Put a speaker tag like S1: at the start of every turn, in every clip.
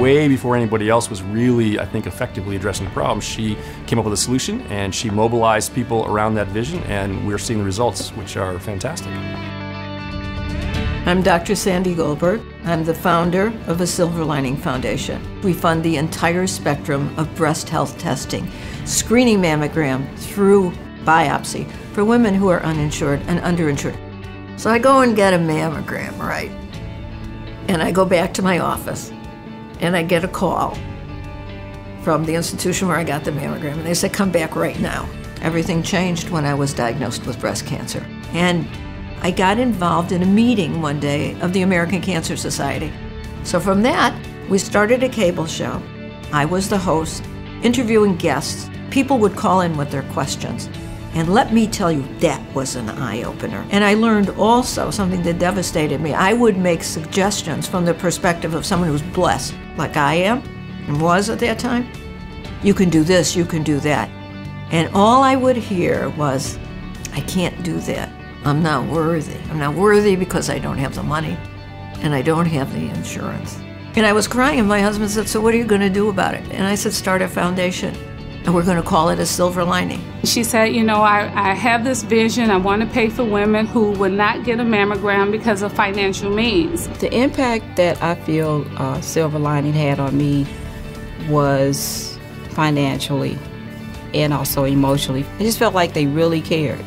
S1: way before anybody else was really, I think, effectively addressing the problem, she came up with a solution and she mobilized people around that vision, and we're seeing the results, which are fantastic.
S2: I'm Dr. Sandy Goldberg. I'm the founder of the Silver Lining Foundation. We fund the entire spectrum of breast health testing, screening mammogram through biopsy for women who are uninsured and underinsured. So I go and get a mammogram, right? And I go back to my office and I get a call from the institution where I got the mammogram, and they said, come back right now. Everything changed when I was diagnosed with breast cancer. And I got involved in a meeting one day of the American Cancer Society. So from that, we started a cable show. I was the host, interviewing guests. People would call in with their questions. And let me tell you, that was an eye-opener. And I learned also something that devastated me. I would make suggestions from the perspective of someone who's blessed, like I am and was at that time. You can do this, you can do that. And all I would hear was, I can't do that. I'm not worthy. I'm not worthy because I don't have the money and I don't have the insurance. And I was crying, and my husband said, so what are you going to do about it? And I said, start a foundation, and we're going to call it a Silver Lining.
S3: She said, you know, I have this vision. I want to pay for women who would not get a mammogram because of financial means.
S4: The impact that I feel Silver Lining had on me was financially and also emotionally. I just felt like they really cared.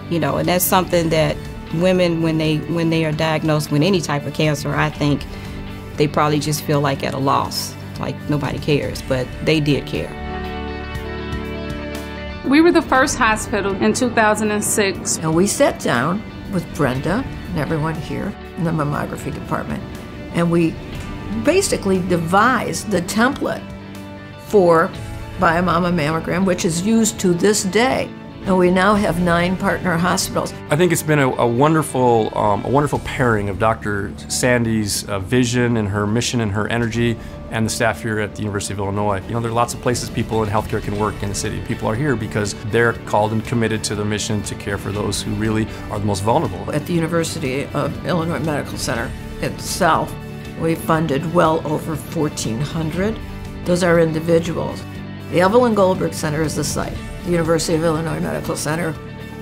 S4: You know, and that's something that women, when they are diagnosed with any type of cancer, I think they probably just feel like at a loss, like nobody cares, but they did care.
S3: We were the first hospital in 2006.
S2: And we sat down with Brenda and everyone here in the mammography department, and we basically devised the template for Biomama mammogram, which is used to this day. And we now have 9 partner hospitals.
S1: I think it's been a wonderful pairing of Dr. Sandy's vision and her mission and her energy, and the staff here at the University of Illinois. You know, there are lots of places people in healthcare can work in the city. People are here because they're called and committed to the mission to care for those who really are the most vulnerable.
S2: At the University of Illinois Medical Center itself, we funded well over 1,400. Those are individuals. The Evelyn Goldberg Center is the site. The University of Illinois Medical Center,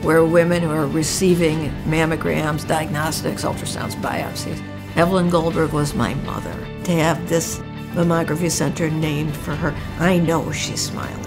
S2: where women who are receiving mammograms, diagnostics, ultrasounds, biopsies. Evelyn Goldberg was my mother. To have this mammography center named for her, I know she's smiling.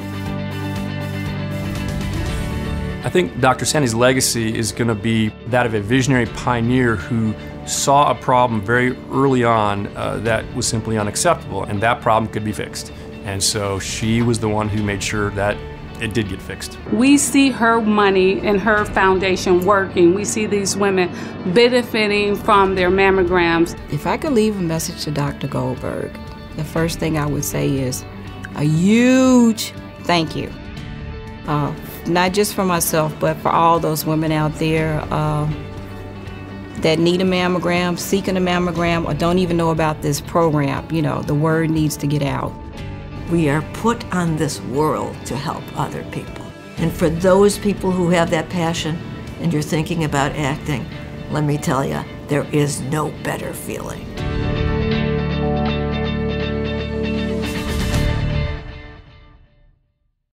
S1: I think Dr. Sandy's legacy is going to be that of a visionary pioneer who saw a problem very early on that was simply unacceptable, and that problem could be fixed. And so she was the one who made sure that it did get fixed.
S3: We see her money and her foundation working. We see these women benefiting from their mammograms.
S4: If I could leave a message to Dr. Goldberg, the first thing I would say is a huge thank you. Not just for myself, but for all those women out there that need a mammogram, seeking a mammogram, or don't even know about this program. You know, the word needs to get out.
S2: We are put on this world to help other people. And for those people who have that passion and you're thinking about acting, let me tell you, there is no better feeling.